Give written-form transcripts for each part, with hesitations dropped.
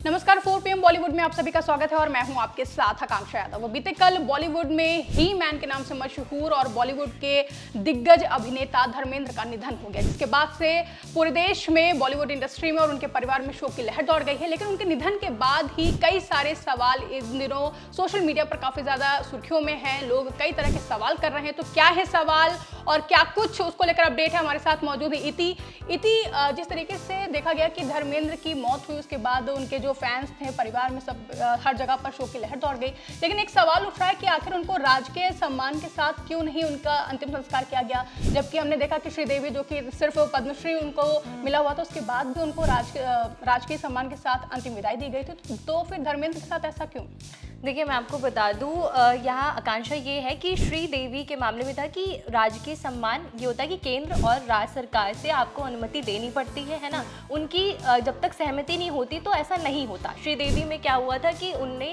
नमस्कार, 4 PM बॉलीवुड में आप सभी का स्वागत है और मैं हूं आपके साथ आकांक्षा यादव। बीते कल बॉलीवुड में ही मैन के नाम से मशहूर और बॉलीवुड के दिग्गज अभिनेता धर्मेंद्र का निधन हो गया, जिसके बाद से पूरे देश में बॉलीवुड इंडस्ट्री में और उनके परिवार में शोक की लहर दौड़ गई है। लेकिन उनके निधन के बाद ही कई सारे सवाल इन दिनों सोशल मीडिया पर काफी ज्यादा सुर्खियों में हैं। लोग कई तरह के सवाल कर रहे हैं, तो क्या है सवाल और क्या कुछ उसको लेकर अपडेट है। हमारे साथ मौजूद है इति। जिस तरीके से देखा गया कि धर्मेंद्र की मौत हुई, उसके बाद उनके जो फैंस थे, परिवार में सब हर जगह पर शोक की लहर दौड़ गई। लेकिन एक सवाल उठ रहा है कि आखिर उनको राजकीय सम्मान के साथ क्यों नहीं उनका अंतिम संस्कार किया गया, जबकि हमने देखा कि श्रीदेवी जो कि सिर्फ पद्मश्री उनको मिला हुआ था, उसके बाद भी उनको राजकीय सम्मान के साथ अंतिम विदाई दी गई थी। तो फिर धर्मेंद्र के साथ ऐसा क्यों? देखिए, मैं आपको बता दूं, यहाँ आकांक्षा ये है कि श्रीदेवी के मामले में था कि राजकीय सम्मान ये होता है कि केंद्र और राज्य सरकार से आपको अनुमति देनी पड़ती है ना। उनकी जब तक सहमति नहीं होती तो ऐसा नहीं होता। श्रीदेवी में क्या हुआ था कि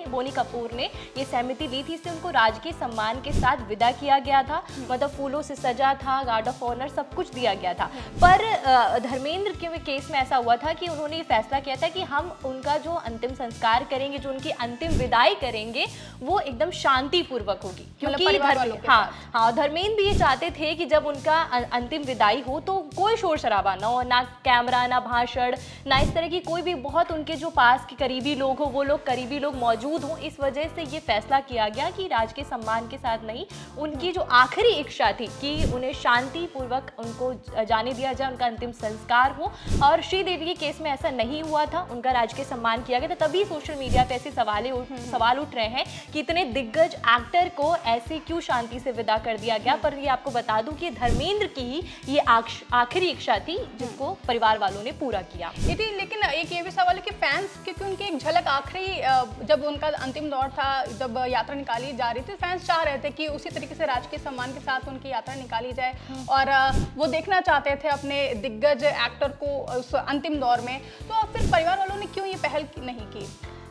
बोनी कपूर ने ये सहमति दी थी, इससे उनको राजकीय सम्मान के साथ विदा किया गया था। मतलब फूलों से सजा था, गार्ड ऑफ ऑनर सब कुछ दिया गया था। पर धर्मेंद्र के केस में ऐसा हुआ था कि उन्होंने ये फैसला किया था कि हम उनका जो अंतिम संस्कार करेंगे, जो उनकी अंतिम विदाई करेंगे, वो एकदम शांतिपूर्वक होगी। क्योंकि धर्मेंद्र भी ये चाहते थे कि जब उनका अंतिम विदाई हो तो कोई शोर शराबा ना हो, ना कैमरा, ना भाषण, ना इस तरह की कोई भी बहुत उनके जो पास के करीबी लोग हो, वो लोग करीबी लोग मौजूद हों। इस वजह से ये फैसला किया गया कि राजकीय सम्मान के साथ नहीं, उनकी जो आखिरी इच्छा थी कि उन्हें शांतिपूर्वक उनको जाने दिया जाए, उनका अंतिम संस्कार हो। और श्रीदेवी के केस में ऐसा नहीं हुआ था, उनका राजकीय सम्मान किया गया था। तभी सोशल मीडिया पे ऐसे सवाल उठ रहे हैं कि इतने दिग्गज एक्टर को ऐसे क्यों शांति से विदा कर दिया गया। पर ये आपको बता दूं कि धर्मेंद्र की ही ये आखिरी इच्छा थी जिसको परिवार वालों ने पूरा किया। लेकिन एक ये भी सवाल है कि फैंस, क्योंकि उनकी एक झलक आखिरी जब उनका अंतिम दौर था, जब यात्रा निकाली जा रही थी, फैंस चाह रहे थे कि उसी तरीके से राजकीय सम्मान के साथ उनकी यात्रा निकाली जाए और वो देखना चाहते थे अपने दिग्गज एक्टर को उस अंतिम दौर में। तो फिर परिवार वालों ने क्यों ये पहल नहीं की?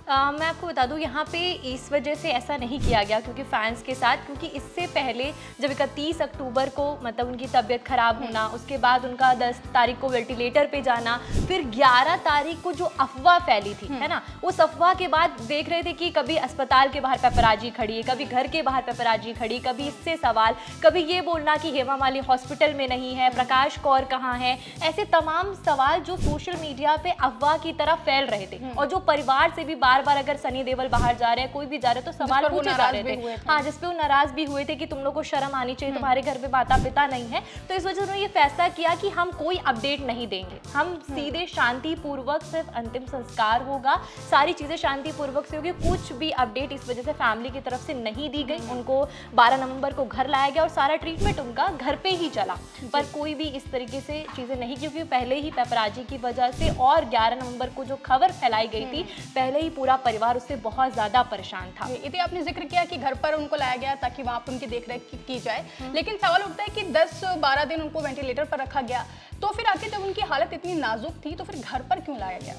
मैं आपको बता दूं, यहाँ पे इस वजह से ऐसा नहीं किया गया क्योंकि फैंस के साथ, क्योंकि इससे पहले जब 31 अक्टूबर को मतलब उनकी तबीयत खराब होना, उसके बाद उनका 10 तारीख को वेंटिलेटर पे जाना, फिर 11 तारीख को जो अफवाह फैली थी, है ना, उस अफवाह के बाद देख रहे थे कि कभी अस्पताल के बाहर पेपराजी खड़ी है, कभी घर के बाहर पेपराजी खड़ी, कभी इससे सवाल, कभी ये बोलना कि हेमा मालिनी हॉस्पिटल में नहीं है, प्रकाश कौर कहाँ है, ऐसे तमाम सवाल जो सोशल मीडिया पे अफवाह की तरह फैल रहे थे। और जो परिवार से भी बार अगर सनी देओल बाहर जा रहे हैं, कोई भी जा रहे हैं, तो सवाल पूछे जा रहे थे। हाँ, जिसपे वो नाराज भी हुए थे कि तुम लोग को शर्म आनी चाहिए, तुम्हारे घर पे माता पिता नहीं है। तो इस वजह से उन्होंने ये फैसला किया कि हम कोई अपडेट नहीं देंगे, हम सीधे शांतिपूर्वक सिर्फ अंतिम संस्कार होगा, सारी चीजें शांतिपूर्वक से होगी। कुछ भी अपडेट इस वजह से फैमिली की तरफ से नहीं दी गई। उनको 12 नवंबर को घर लाया गया और सारा ट्रीटमेंट उनका घर पे ही चला। पर कोई भी इस तरीके से चीजें नहीं, क्योंकि पहले ही पेपराजी की वजह से और 11 नवंबर को जो खबर फैलाई गई थी, पहले ही पूरा परिवार उससे बहुत ज्यादा परेशान था। इति आपने जिक्र किया कि घर पर उनको लाया गया ताकि वहां पर उनकी देखरेख की जाए, लेकिन सवाल उठता है कि 10-12 दिन उनको वेंटिलेटर पर रखा गया, तो फिर आखिर जब उनकी हालत इतनी नाजुक थी तो फिर घर पर क्यों लाया गया?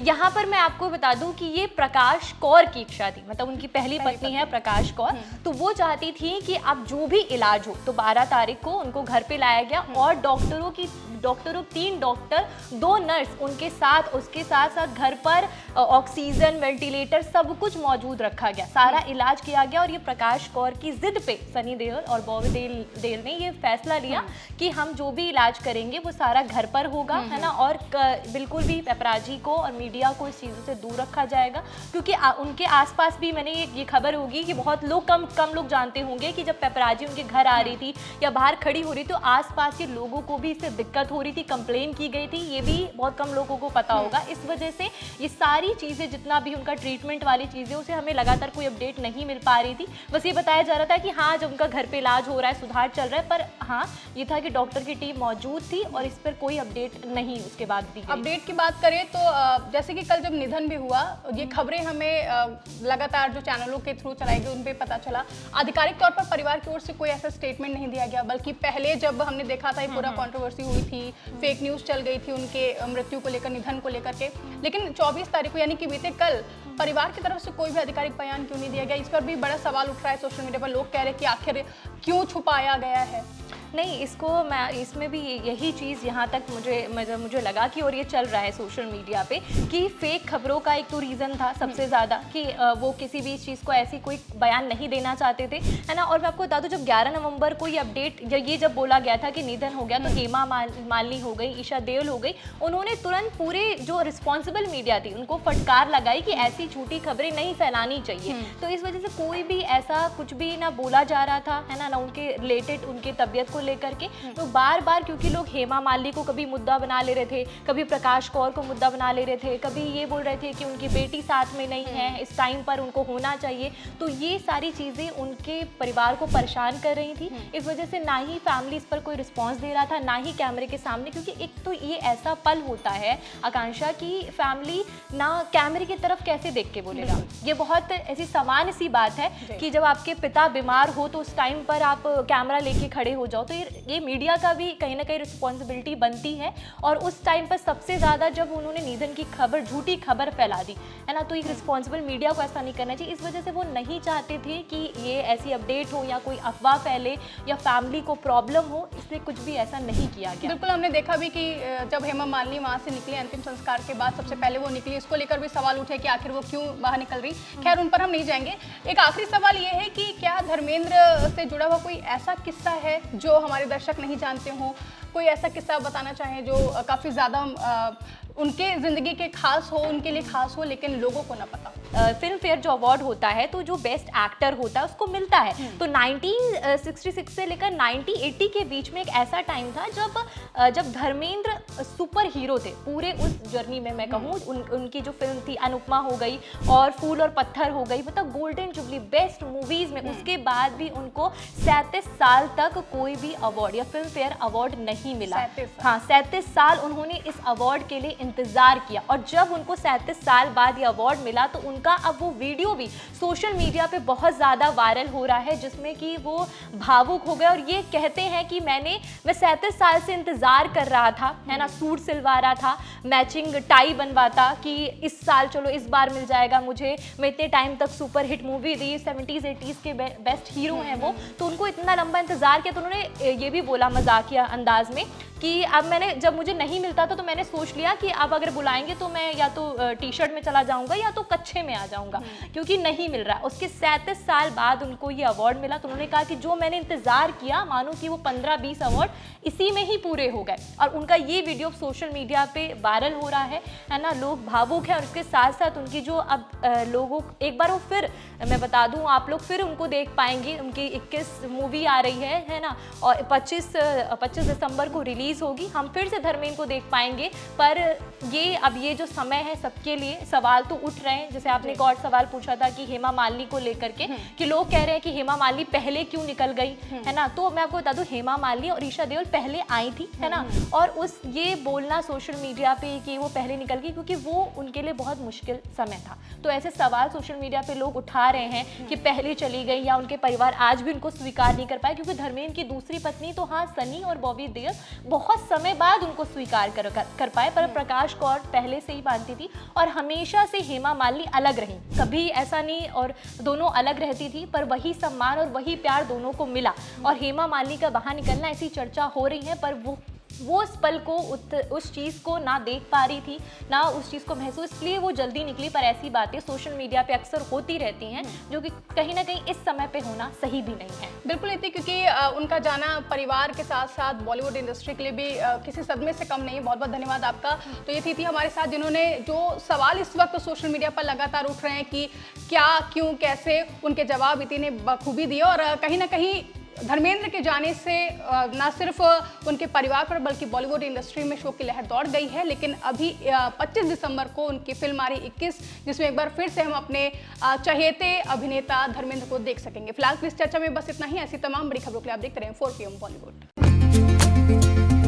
यहाँ पर मैं आपको बता दूं कि ये प्रकाश कौर की इच्छा थी, मतलब उनकी पहली पत्नी है प्रकाश कौर, तो वो चाहती थी कि अब जो भी इलाज हो, तो 12 तारीख को उनको घर पे लाया गया और डॉक्टरों 3 डॉक्टर 2 नर्स उनके साथ, उसके साथ साथ घर पर ऑक्सीजन, वेंटिलेटर सब कुछ मौजूद रखा गया, सारा इलाज किया गया। और ये प्रकाश कौर की जिद पे सनी देओल और बॉबी देओल ने ये फैसला लिया कि हम जो भी इलाज करेंगे वो सारा घर पर होगा, है ना, और बिल्कुल भी पेपराजी को और मीडिया को इस चीज़ों से दूर रखा जाएगा। क्योंकि उनके आसपास भी मैंने ये खबर होगी कि बहुत लोग कम लोग जानते होंगे कि जब पेपराजी उनके घर आ रही थी या बाहर खड़ी हो रही थी, तो आसपास के लोगों को भी इससे दिक्कत हो रही थी, कंप्लेन की गई थी, ये भी बहुत कम लोगों को पता होगा। इस वजह से ये सारी चीज़ें, जितना भी उनका ट्रीटमेंट वाली चीज़ें, उसे हमें लगातार कोई अपडेट नहीं मिल पा रही थी। बस ये बताया जा रहा था कि हाँ, जब उनका घर पे इलाज हो रहा है, सुधार चल रहा है, पर हाँ, ये था कि डॉक्टर की टीम मौजूद थी और इस पर कोई अपडेट नहीं उसके बाद दी गई। अपडेट की बात करें तो जैसे कि कल जब निधन भी हुआ, ये खबरें हमें लगातार जो चैनलों के थ्रू चलाई गई उन पे पता चला। आधिकारिक तौर पर परिवार की ओर से कोई ऐसा स्टेटमेंट नहीं दिया गया, बल्कि पहले जब हमने देखा था ये पूरा कंट्रोवर्सी हुई थी, फेक न्यूज़ चल गई थी उनके मृत्यु को लेकर, निधन को लेकर के, लेकिन 24 तारीख को यानी कि बीते कल परिवार की तरफ से कोई भी आधिकारिक बयान क्यों नहीं दिया गया? इस पर भी बड़ा सवाल उठ रहा है सोशल मीडिया पर। लोग कह रहे हैं कि आखिर क्यों छुपाया गया है? नहीं, इसको मैं इसमें भी यही चीज़ यहाँ तक मुझे लगा कि और ये चल रहा है सोशल मीडिया पे कि फेक खबरों का एक तो रीज़न था सबसे ज़्यादा कि वो किसी भी चीज़ को ऐसी कोई बयान नहीं देना चाहते थे, है ना। और मैं आपको बता दूं, जब 11 नवंबर को ये अपडेट ये जब बोला गया था कि निधन हो गया, तो हेमा मालिनी हो गई, ईशा देओल हो गई, उन्होंने तुरंत पूरे जो रिस्पॉन्सिबल मीडिया थी उनको फटकार लगाई कि ऐसी झूठी खबरें नहीं फैलानी चाहिए। तो इस वजह से कोई भी ऐसा कुछ भी ना बोला जा रहा था, है ना उनके रिलेटेड उनके तबीयत को लेकर के। तो बार बार क्योंकि लोग हेमा मालिनी को कभी मुद्दा बना ले रहे थे, कभी प्रकाश कौर को मुद्दा बना ले रहे थे, कभी ये बोल रहे थे कि उनकी बेटी साथ में नहीं है, इस टाइम पर उनको होना चाहिए। तो ये सारी चीज़ें उनके परिवार को परेशान कर रही थी। इस वजह से ना ही फैमिली इस पर कोई रिस्पॉन्स दे रहा था, ना ही कैमरे के सामने, क्योंकि एक तो ये ऐसा पल होता है आकांक्षा की फैमिली ना कैमरे की तरफ कैसे देख के बोलेगा। ये बहुत ऐसी सामान्य सी बात है कि जब आपके पिता बीमार हो तो उस टाइम पर आप कैमरा लेके खड़े हो जाओ, तो ये मीडिया का भी कहीं ना कहीं रिस्पॉन्सिबिलिटी बनती है। और उस टाइम पर सबसे ज़्यादा जब उन्होंने निधन की खबर, झूठी खबर फैला दी, है ना, तो एक रिस्पॉन्सिबल मीडिया को ऐसा नहीं करना चाहिए। इस वजह से वो नहीं चाहते थे कि ये ऐसी अपडेट हो या कोई अफवाह फैले या फैमिली को प्रॉब्लम हो, इसलिए कुछ भी ऐसा नहीं किया गया। बिल्कुल, हमने देखा भी कि जब हेमा मालिनी वहाँ से निकली अंतिम संस्कार के बाद, सबसे पहले वो निकली, इसको लेकर भी सवाल उठे कि आखिर वो क्यों बाहर निकल रही। खैर, उन पर हम नहीं जाएंगे। एक आखिरी सवाल ये है कि क्या धर्मेंद्र से जुड़ा हुआ कोई ऐसा किस्सा है जो हमारे दर्शक नहीं जानते हों? कोई ऐसा किस्सा बताना चाहें जो काफ़ी ज़्यादा उनके ज़िंदगी के खास हो, उनके लिए खास हो, लेकिन लोगों को ना पता। फिल्म फेयर जो अवार्ड होता है तो जो बेस्ट एक्टर होता है उसको मिलता है। तो 1966 से लेकर 1980 के बीच में एक ऐसा टाइम था जब धर्मेंद्र सुपर हीरो थे पूरे उस जर्नी में। मैं कहूँ उनकी जो फिल्म थी अनुपमा हो गई और फूल और पत्थर हो गई, मतलब गोल्डन जुबली बेस्ट मूवीज में। उसके बाद भी उनको 37 साल तक कोई भी अवार्ड या फिल्म फेयर अवार्ड नहीं मिला। हाँ, 37 साल उन्होंने इस अवार्ड के लिए इंतजार किया, और जब उनको 37 साल बाद ये अवार्ड मिला तो उनका अब वो वीडियो भी सोशल मीडिया पे बहुत ज़्यादा वायरल हो रहा है, जिसमें कि वो भावुक हो गए और ये कहते हैं कि मैं 37 साल से इंतज़ार कर रहा था, है ना, सूट सिलवा रहा था, मैचिंग टाई बनवाता कि इस साल चलो इस बार मिल जाएगा मुझे। मैं इतने टाइम तक सुपर हिट मूवी दी, 70s 80s के बेस्ट हीरो हैं वो, तो उनको इतना लंबा इंतज़ार किया। तो उन्होंने ये भी बोला मजाकिया अंदाज में कि अब जब मुझे नहीं मिलता था तो मैंने सोच लिया कि अब अगर बुलाएंगे तो मैं या तो टी शर्ट में चला जाऊंगा या तो कच्छे में आ जाऊंगा, क्योंकि नहीं मिल रहा। उसके 37 साल बाद उनको ये अवार्ड मिला, तो उन्होंने कहा कि जो मैंने इंतजार किया, मानो कि वो 15-20 अवार्ड इसी में ही पूरे हो गए। और उनका ये वीडियो सोशल मीडिया पे वायरल हो रहा है ना, लोग भावुक हैं। और उसके साथ साथ उनकी जो अब लोगों एक बार वो फिर मैं बता दूं, आप लोग फिर उनको देख पाएंगे। उनकी 21 मूवी आ रही है ना, और 25 दिसंबर को रिलीज होगी। हम फिर से धर्मेंद्र को देख पाएंगे। पर ये जो समय है सबके लिए सवाल तो उठ रहे हैं। जैसे आपने एक और सवाल पूछा था कि हेमा मालिनी को लेकर के, कि लोग कह रहे हैं कि हेमा मालिनी पहले क्यों निकल गई, है ना। तो मैं आपको बता दूं, हेमा मालिनी और ईशा देओल पहले आई थी, है ना। और ये बोलना सोशल मीडिया पे कि वो पहले निकल गई क्योंकि वो उनके लिए बहुत मुश्किल समय था। तो ऐसे सवाल सोशल मीडिया पे लोग उठा रहे हैं कि पहले चली गई, या उनके परिवार आज भी उनको स्वीकार नहीं कर पाए। क्योंकि धर्मेंद्र की दूसरी पत्नी तो हाँ, सनी और बॉबी देओल बहुत समय बाद उनको स्वीकार कर पाए, पर प्रकाश कौर पहले से ही मानती थी। और हमेशा से हेमा मालिनी अलग रही, कभी ऐसा नहीं, और दोनों अलग रहती थी, पर वही सम्मान और वही प्यार दोनों को मिला। और हेमा मालिनी का बाहर निकलना ऐसी चर्चा हो रही है, पर वो उस पल को उस चीज़ को ना देख पा रही थी, ना उस चीज़ को महसूस, इसलिए वो जल्दी निकली। पर ऐसी बातें सोशल मीडिया पे अक्सर होती रहती हैं, जो कि कहीं ना कहीं इस समय पे होना सही भी नहीं है। बिल्कुल इतनी, क्योंकि उनका जाना परिवार के साथ साथ बॉलीवुड इंडस्ट्री के लिए भी किसी सदमे से कम नहीं है। बहुत बहुत धन्यवाद आपका। तो ये थी हमारे साथ, जिन्होंने जो सवाल इस वक्त सोशल मीडिया पर लगातार उठ रहे हैं कि क्या, क्यों, कैसे, उनके जवाब इतने बखूबी दिए। और कहीं ना कहीं धर्मेंद्र के जाने से न सिर्फ उनके परिवार पर बल्कि बॉलीवुड इंडस्ट्री में शोक की लहर दौड़ गई है। लेकिन अभी 25 दिसंबर को उनकी फिल्म आ रही 21, जिसमें एक बार फिर से हम अपने चहेते अभिनेता धर्मेंद्र को देख सकेंगे। फिलहाल इस चर्चा में बस इतना ही। ऐसी तमाम बड़ी खबरों के लिए आप देखते रहें 4 PM बॉलीवुड।